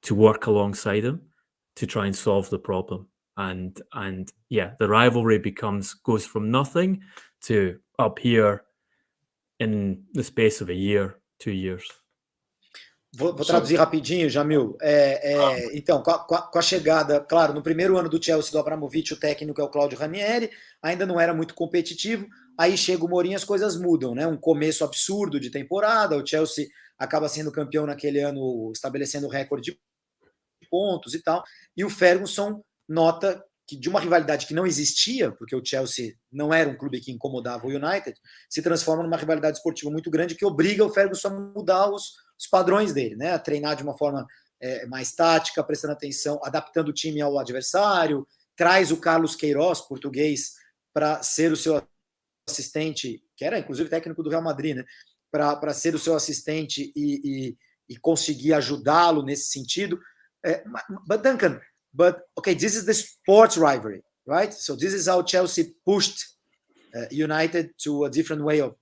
to work alongside him to try and solve the problem. And yeah, the rivalry goes from nothing to up here in the space of a year, 2 years. Vou traduzir rapidinho, Jamil. Então, com a chegada, claro, no primeiro ano do Chelsea do Abramovich, o técnico é o Claudio Ranieri, ainda não era muito competitivo, aí chega o Mourinho, as coisas mudam, né? Um começo absurdo de temporada, o Chelsea acaba sendo campeão naquele ano, estabelecendo recorde de pontos e tal, e o Ferguson nota que de uma rivalidade que não existia, porque o Chelsea não era um clube que incomodava o United, se transforma numa rivalidade esportiva muito grande que obriga o Ferguson a mudar os padrões dele, né? A treinar de uma forma mais tática, prestando atenção, adaptando o time ao adversário, traz o Carlos Queiroz, português, para ser o seu assistente, que era inclusive técnico do Real Madrid, né? Para ser o seu assistente e conseguir ajudá-lo nesse sentido. But Duncan, okay, this is the sports rivalry, right? So this is how Chelsea pushed United to a different way of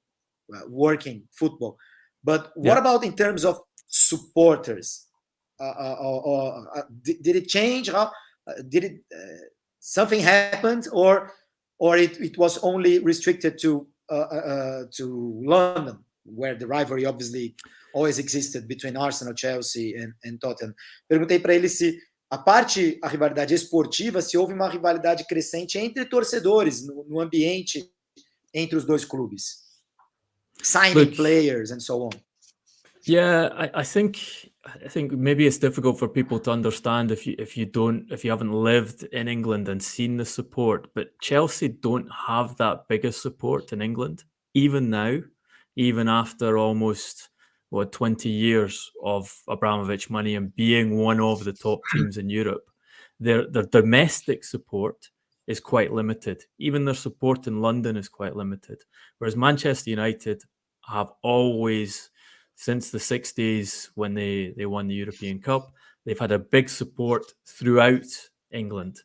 working football. But what about in terms of supporters? Did it change? How did it? Something happened, or it was only restricted to London, where the rivalry obviously always existed between Arsenal, Chelsea and Tottenham. Perguntei para ele se a rivalidade esportiva, se houve uma rivalidade crescente entre torcedores no ambiente entre os dois clubes. Signing players and so on. Yeah, I think maybe it's difficult for people to understand if you haven't lived in England and seen the support. But Chelsea don't have that biggest support in England, even now, even after almost 20 years of Abramovich money and being one of the top teams in Europe. Their domestic support is quite limited. Even their support in London is quite limited. Whereas Manchester United have always, since the 60s when they won the European Cup, they've had a big support throughout England.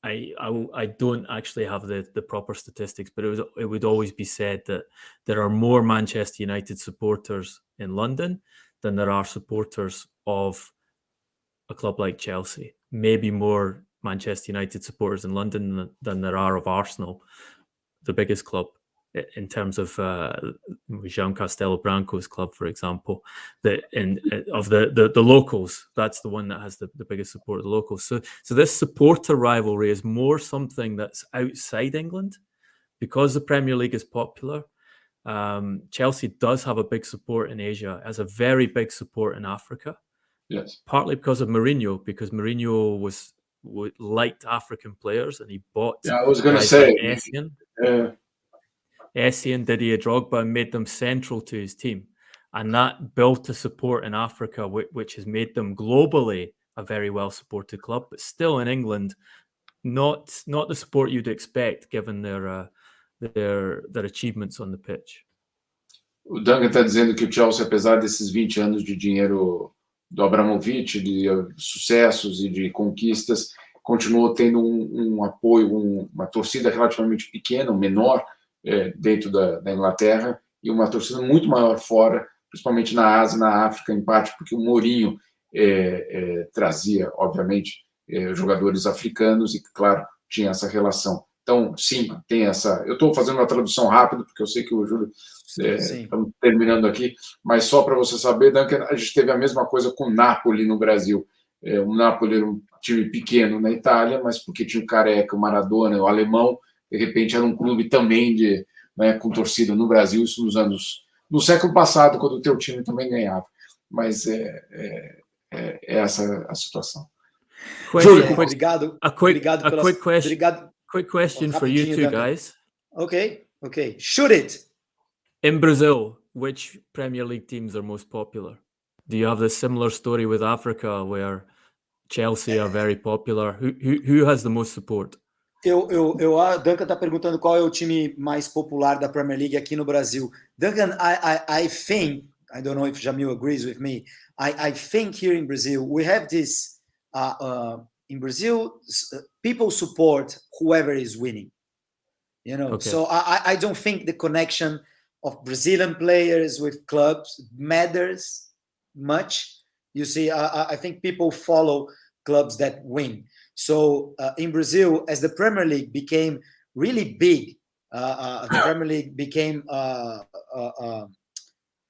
I don't actually have the proper statistics, but it would always be said that there are more Manchester United supporters in London than there are supporters of a club like Chelsea. Maybe more Manchester United supporters in London than there are of Arsenal, the biggest club, in terms of Jean Castello-Branco's club, for example. Of the locals, that's the one that has the biggest support of the locals. So this supporter rivalry is more something that's outside England, because the Premier League is popular. Chelsea does have a big support in Asia, has a very big support in Africa. Yes. Partly because of Mourinho, because Mourinho liked African players and he bought. Yeah, I was going to say. Essien, Didier Drogba, and made them central to his team. And that built a support in Africa, which has made them globally a very well-supported club, but still in England, not the support you'd expect given their achievements on the pitch. O Duncan está dizendo que o Chelsea, apesar desses 20 anos de dinheiro do Abramovich, de sucessos e de conquistas, continuou tendo um apoio, uma torcida relativamente pequena, menor, dentro da Inglaterra, e uma torcida muito maior fora, principalmente na Ásia, na África, em parte porque o Mourinho trazia, obviamente, jogadores africanos e, claro, tinha essa relação. Então, sim, tem essa... Eu estou fazendo uma tradução rápida, porque eu sei que o Júlio... Estamos terminando aqui, mas só para você saber, Duncan, a gente teve a mesma coisa com o Napoli no Brasil. O Napoli era um time pequeno na Itália, mas porque tinha o Careca, o Maradona, o alemão, de repente era um clube também com torcida no Brasil, isso no século passado, quando o teu time também ganhava. Mas essa a situação. Obrigado. Quick question for you two guys. Okay. Shoot it. In Brazil, which Premier League teams are most popular? Do you have this similar story with Africa where Chelsea are very popular? Who has the most support? A Duncan está perguntando qual é o time mais popular da Premier League aqui no Brasil. Duncan, I think, I don't know if Jamil agrees with me, I think here in Brazil, we have this, in Brazil, people support whoever is winning. Okay. So I don't think the connection of Brazilian players with clubs matters much. You see, I think people follow clubs that win. So in Brazil, as the Premier League became really big, the Premier League became,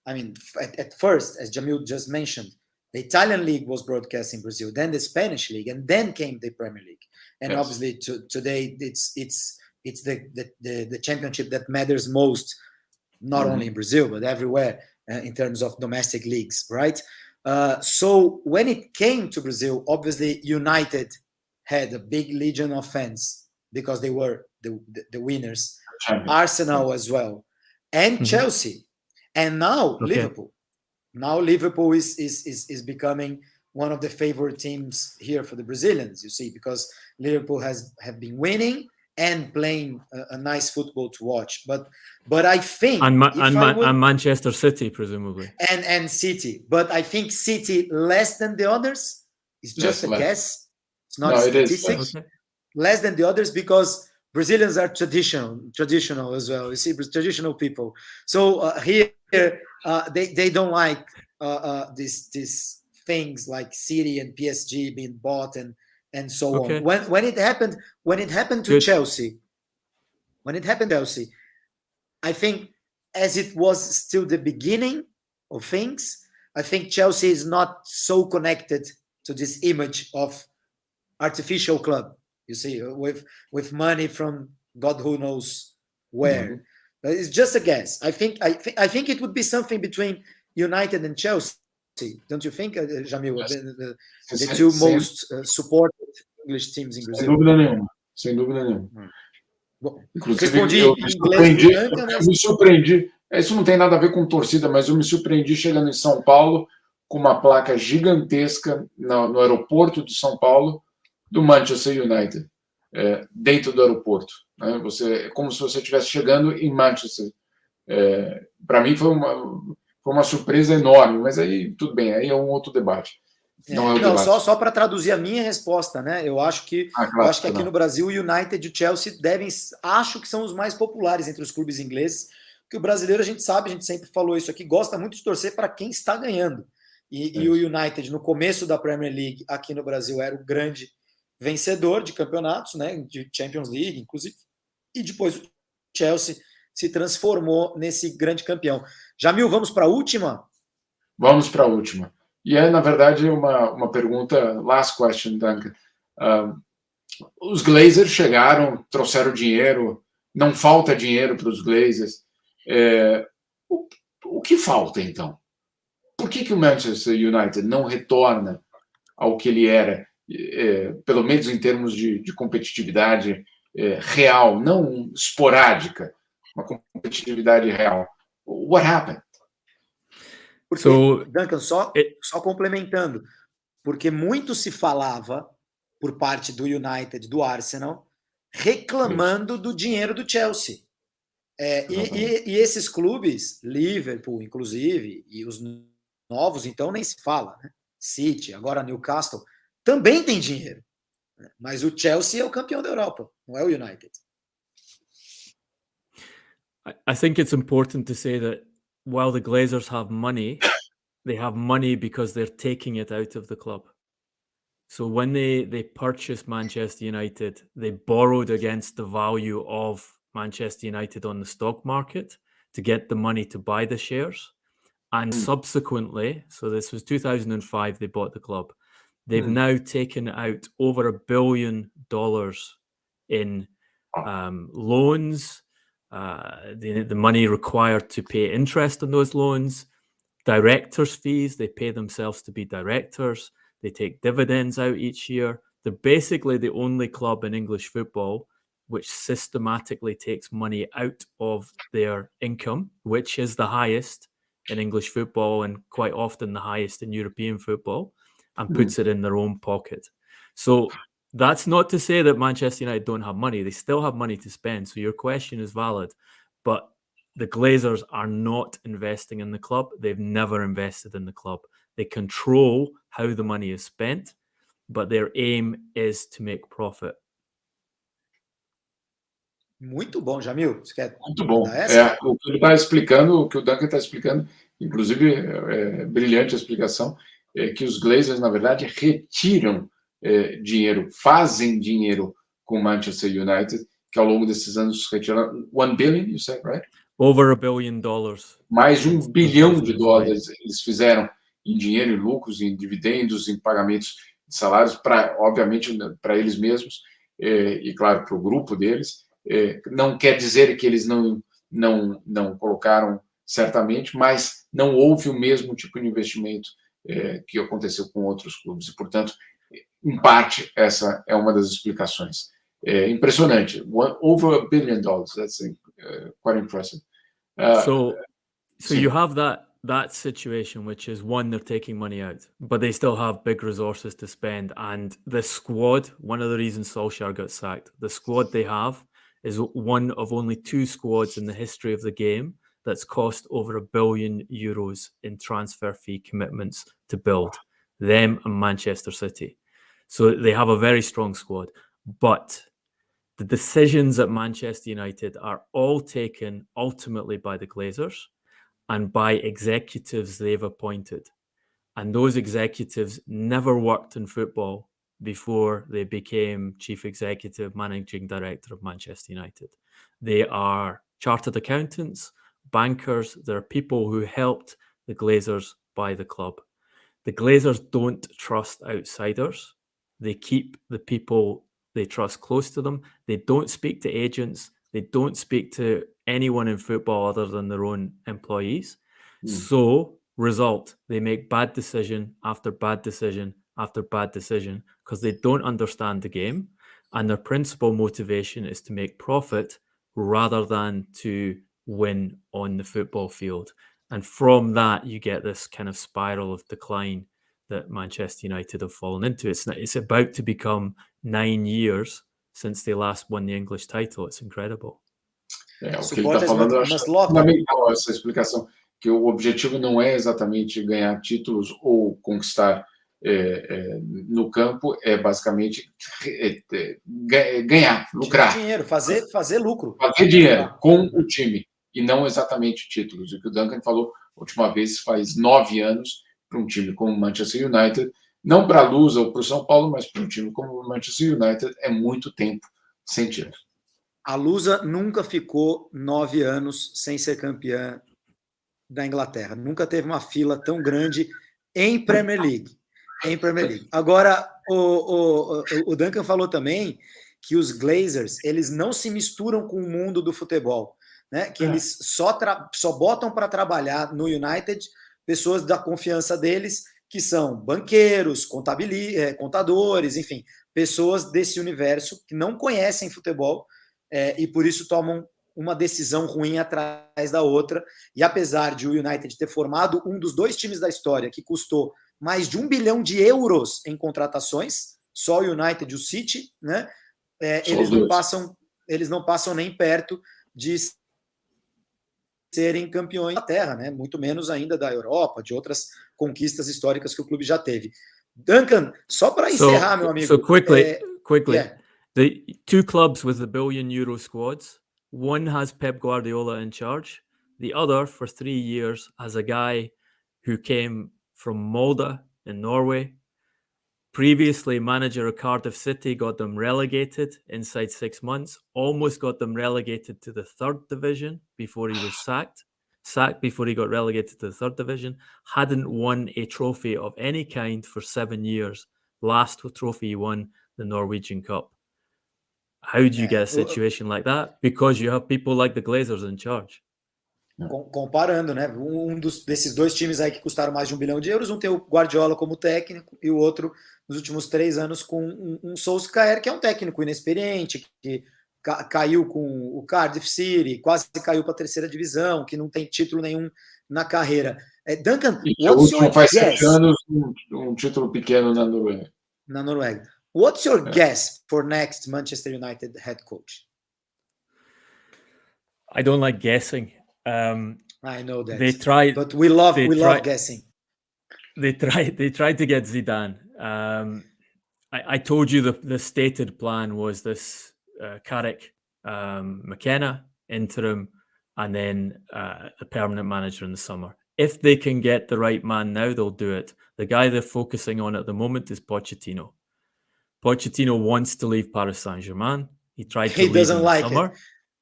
at first, as Jamil just mentioned, the Italian league was broadcast in Brazil, then the Spanish league, and then came the Premier League. And obviously, today it's the championship that matters most, not only in Brazil but everywhere in terms of domestic leagues, right? So when it came to Brazil, obviously United had a big legion of fans because they were the winners. Arsenal as well, and Chelsea, and now Liverpool. Now Liverpool is becoming one of the favorite teams here for the Brazilians, you see, because Liverpool have been winning and playing a nice football to watch. But I think and Manchester City, presumably, and City. But I think City less than the others. It's just a guess. It's not statistics. Less than the others because Brazilians are traditional as well. You see, traditional people. So here they don't like these things like City and PSG being bought and so on. When it happened to Chelsea, I think as it was still the beginning of things, I think Chelsea is not so connected to this image of artificial club. You see, with money from God who knows where. It's just a guess. I think it would be something between United and Chelsea. Don't you think, Jamil? The two most supported English teams in Brazil. Sem dúvida nenhuma. Bom, inclusive, eu me surpreendi. Isso não tem nada a ver com torcida, mas eu me surpreendi chegando em São Paulo com uma placa gigantesca no aeroporto de São Paulo do Manchester United, dentro do aeroporto. Né? É como se você estivesse chegando em Manchester. Para mim foi uma surpresa enorme, mas aí tudo bem, aí é um outro debate. Não, só para traduzir a minha resposta, né? Eu acho que aqui no Brasil o United e o Chelsea acho que são os mais populares entre os clubes ingleses, porque o brasileiro a gente sempre falou isso aqui, gosta muito de torcer para quem está ganhando. E o United, no começo da Premier League, aqui no Brasil, era o grande vencedor de campeonatos, né? De Champions League, inclusive, e depois o Chelsea se transformou nesse grande campeão. Jamil, vamos para a última? Vamos para a última. E na verdade, uma pergunta, last question, Duncan. Os Glazers chegaram, trouxeram dinheiro, não falta dinheiro para os Glazers. O que falta, então? Por que o Manchester United não retorna ao que ele era, pelo menos em termos de competitividade real, não esporádica, uma competitividade real? What happened? Porque, Duncan, só complementando, porque muito se falava por parte do United, do Arsenal, reclamando do dinheiro do Chelsea. E esses clubes, Liverpool, inclusive, e os novos, então, nem se fala, né? City, agora Newcastle, também tem dinheiro. Mas o Chelsea é o campeão da Europa, não é o United. I think it's important to say that while the Glazers have money, they have money because they're taking it out of the club. So when they purchased Manchester United, they borrowed against the value of Manchester United on the stock market to get the money to buy the shares. And subsequently, so this was 2005, they bought the club. They've now taken out over $1 billion in loans, the money required to pay interest on those loans, directors' fees, they pay themselves to be directors, they take dividends out each year. They're basically the only club in English football which systematically takes money out of their income, which is the highest in English football and quite often the highest in European football, and puts it in their own pocket. So that's not to say that Manchester United don't have money. They still have money to spend. So your question is valid. But the Glazers are not investing in the club. They've never invested in the club. They control how the money is spent, but their aim is to make profit. Muito bom, Jamil. Você quer Muito bom. O que ele está explicando, o que o Duncan está explicando, inclusive, brilhante a explicação. que os Glazers, na verdade, retiram dinheiro, fazem dinheiro com o Manchester United, que ao longo desses anos retiraram $1 billion, you said, right? Over $1 billion. Mais de $1 bilhão eles fizeram em dinheiro, em lucros, em dividendos, em pagamentos de salários, obviamente, para eles mesmos, e, claro, para o grupo deles. Não quer dizer que eles não colocaram certamente, mas não houve o mesmo tipo de investimento que aconteceu com outros clubes. E, portanto, em parte, essa é uma das explicações. Impressionante. Over $1 billion. That's quite impressive. So you have that situation, which is one, they're taking money out, but they still have big resources to spend. And the squad, one of the reasons Solskjaer got sacked, the squad they have is one of only 2 squads in the history of the game that's cost over €1 billion in transfer fee commitments to build, them and Manchester City. So they have a very strong squad, but the decisions at Manchester United are all taken ultimately by the Glazers and by executives they've appointed. And those executives never worked in football before they became chief executive, managing director of Manchester United. They are chartered accountants, bankers. They're people who helped the Glazers buy the club. The Glazers don't trust outsiders. They keep the people they trust close to them. They don't speak to agents. They don't speak to anyone in football other than their own employees. So, result, they make bad decision after bad decision after bad decision because they don't understand the game, and their principal motivation is to make profit rather than to win on the football field. And from that, you get this kind of spiral of decline that Manchester United have fallen into. It's about to become 9 years since they last won the English title. It's incredible. O que ele está falando, eu acho fundamental essa explicação, que o objetivo não é exatamente ganhar títulos ou conquistar no campo, é basicamente ganhar, lucrar. Tirar dinheiro, fazer lucro. Fazer dinheiro com o time, e não exatamente títulos. O que o Duncan falou, a última vez faz 9 anos, para um time como o Manchester United, não para a Lusa ou para o São Paulo, mas para um time como o Manchester United, é muito tempo sem título. A Lusa nunca ficou 9 anos sem ser campeã da Inglaterra. Nunca teve uma fila tão grande em Premier League. Agora, o Duncan falou também que os Glazers, eles não se misturam com o mundo do futebol, né? Que eles só botam para trabalhar no United pessoas da confiança deles, que são banqueiros, contadores, enfim, pessoas desse universo que não conhecem futebol, e por isso tomam uma decisão ruim atrás da outra. E apesar de o United ter formado um dos 2 times da história que custou mais de €1 bilhão em contratações, só o United e o City, né? Eles não passam nem perto de serem campeões da Terra, né? Muito menos ainda da Europa, de outras conquistas históricas que o clube já teve. Duncan, só para encerrar, meu amigo. So quickly. Yeah. The 2 clubs with the €1 billion squads, one has Pep Guardiola in charge. The other, for 3 years, has a guy who came from Molde in Norway. Previously, manager of Cardiff City, got them relegated inside 6 months, almost got them relegated to the 3rd division before he was sacked before he got relegated to the 3rd division, hadn't won a trophy of any kind for 7 years. Last trophy he won, the Norwegian Cup. How do you get a situation like that? Because you have people like the Glazers in charge. Comparando, né? Desses 2 times aí que custaram mais de €1 bilhão, um tem o Guardiola como técnico e o outro, nos últimos 3 anos, com um Solskjaer, que é um técnico inexperiente, que caiu com o Cardiff City, quase caiu para a 3ª divisão, que não tem título nenhum na carreira. Duncan, what's your guess? 7 anos, um título pequeno na Noruega. What's your guess for next Manchester United head coach? I don't like guessing. I know that. They tried, but we love guessing. They tried to get Zidane. I told you the stated plan was this Carrick, McKenna interim, and then a permanent manager in the summer. if they can get the right man now, they'll do it. The guy they're focusing on at the moment is Pochettino. Pochettino wants to leave Paris Saint-Germain. He tried to leave in the summer.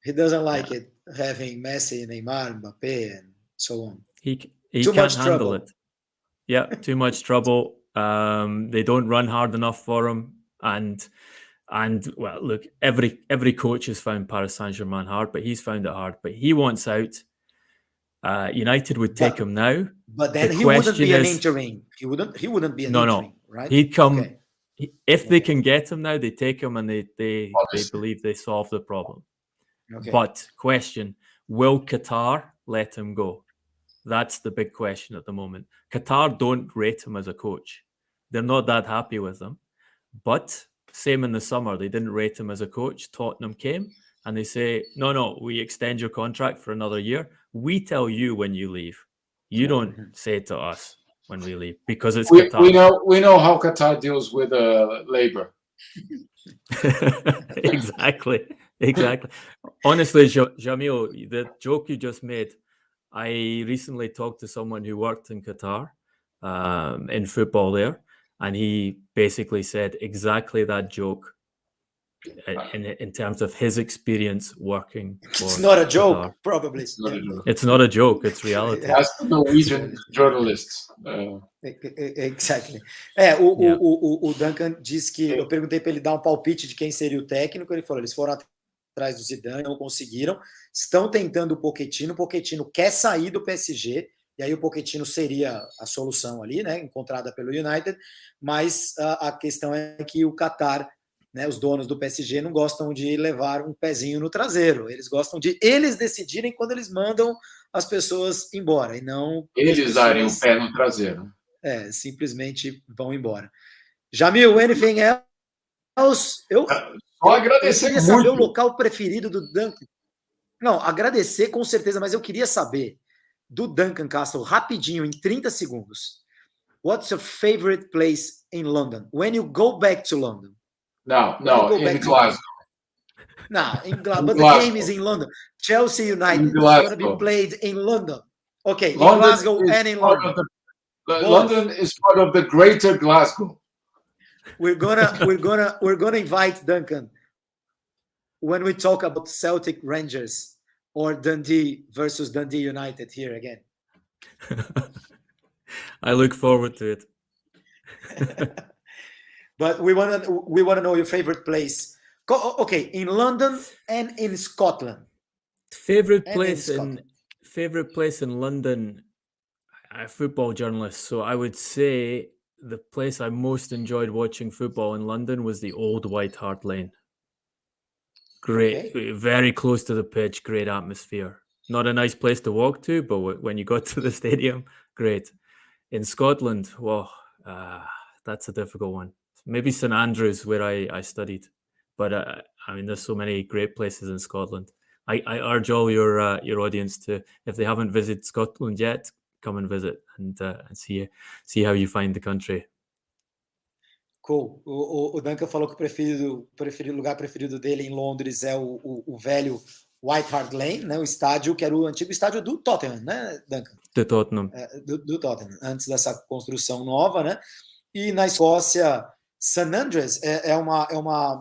He doesn't like it, having Messi, Neymar, Mbappe, and so on. He can't handle it. Yeah, too much trouble. They don't run hard enough for him. And well, look, every coach has found Paris Saint-Germain hard, but he's found it hard. But he wants out. United would take him now. But then he wouldn't be an interim. He wouldn't be an interim, right? He'd come. Okay. If they can get him now, they take him and they believe they solve the problem. Okay. But question, will Qatar let him go? That's the big question at the moment. Qatar don't rate him as a coach. They're not that happy with him. But same in the summer, they didn't rate him as a coach. Tottenham came and they say, no, we extend your contract for another year. We tell you when you leave. You don't say it to us when we leave because it's Qatar. We know how Qatar deals with labor. Exactly. Honestly, Jamil, the joke you just made, I recently talked to someone who worked in Qatar in football there, and he basically said exactly that joke in terms of his experience working for It's not a joke, Qatar. Probably. It's not a joke, it's reality. As the Norwegian journalists. Exactly. O Duncan disse que eu perguntei para ele dar um palpite de quem seria o técnico, ele falou, eles foram atrás do Zidane, não conseguiram, estão tentando o Pochettino quer sair do PSG, e aí o Pochettino seria a solução ali, né, encontrada pelo United, mas a questão é que o Qatar, né, os donos do PSG não gostam de levar um pezinho no traseiro, eles gostam de eles decidirem quando eles mandam as pessoas embora, e não... Eles darem um pé no traseiro. Simplesmente vão embora. Jamil, anything else? Só agradecer eu queria saber o local preferido do Duncan. Não, agradecer com certeza, mas eu queria saber do Duncan Castles, rapidinho, em 30 segundos. What's your favorite place in London? When you go back to London? No, in Glasgow. No, in Glasgow. But the game is in London. Chelsea United is going to be played in London. Okay, London in Glasgow and in London. London is part of the greater Glasgow. We're gonna invite Duncan when we talk about Celtic Rangers or Dundee versus Dundee United here again. I look forward to it. But we want to know your favorite place. Okay, in London and in Scotland. Favorite place in London. I'm a football journalist, so I would say the place I most enjoyed watching football in London was the old White Hart Lane. Great, very close to the pitch, great atmosphere. Not a nice place to walk to, but when you got to the stadium, great. In Scotland, that's a difficult one. Maybe St Andrews, where I studied. But I mean, there's so many great places in Scotland. I urge all your audience to, if they haven't visited Scotland yet, come and visit and see how you find the country. Cool. O Duncan falou que o lugar preferido dele em Londres é o velho White Hart Lane, né? O estádio que era o antigo estádio do Tottenham, né, Duncan? Do Tottenham. Do Tottenham, antes dessa construção nova, né? E na Escócia, St Andrews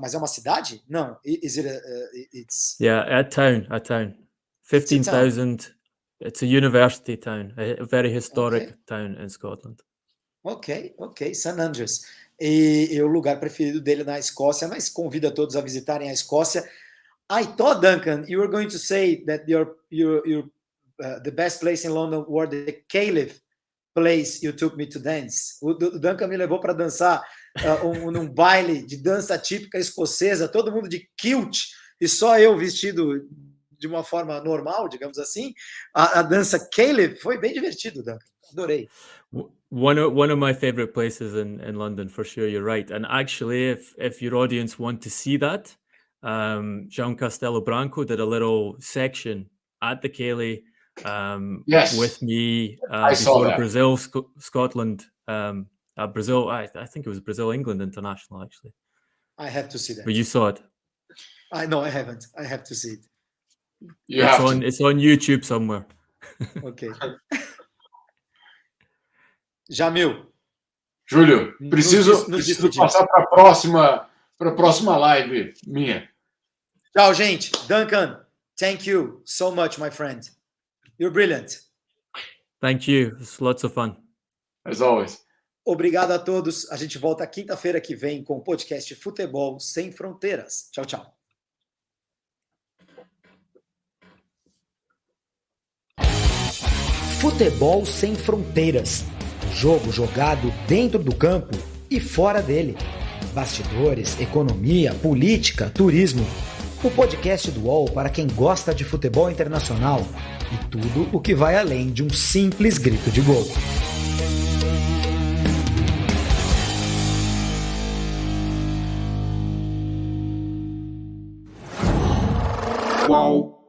mas é uma cidade? Não. Is it it's... Yeah, a town. 15,000. It's a university town, a very historic town in Scotland. Ok, St Andrews. E o lugar preferido dele na Escócia, mas convida todos a visitarem a Escócia. I thought, Duncan, you were going to say that your the best place in London were the Caliph place you took me to dance. O Duncan me levou para dançar num baile de dança típica escocesa, todo mundo de kilt, e só eu vestido de uma forma normal, digamos assim. A dança Caliph foi bem divertido, Duncan. Adorei. One of my favorite places in London, for sure. You're right. And actually, if your audience want to see that, João Castelo Branco did a little section at the Cayley with me before Brazil, Scotland, Brazil. I think it was Brazil-England international, actually. I have to see that. But you saw it. No, I haven't. I have to see it. It's on YouTube somewhere. Okay. Jamil. Júlio, preciso passar para a próxima live minha. Tchau, gente. Duncan, thank you so much, my friend. You're brilliant. Thank you. It's lots of fun. As always. Obrigado a todos. A gente volta quinta-feira que vem com o podcast Futebol Sem Fronteiras. Tchau, tchau. Futebol Sem Fronteiras. Jogo jogado dentro do campo e fora dele. Bastidores, economia, política, turismo. O podcast do UOL para quem gosta de futebol internacional e tudo o que vai além de um simples grito de gol. Uau!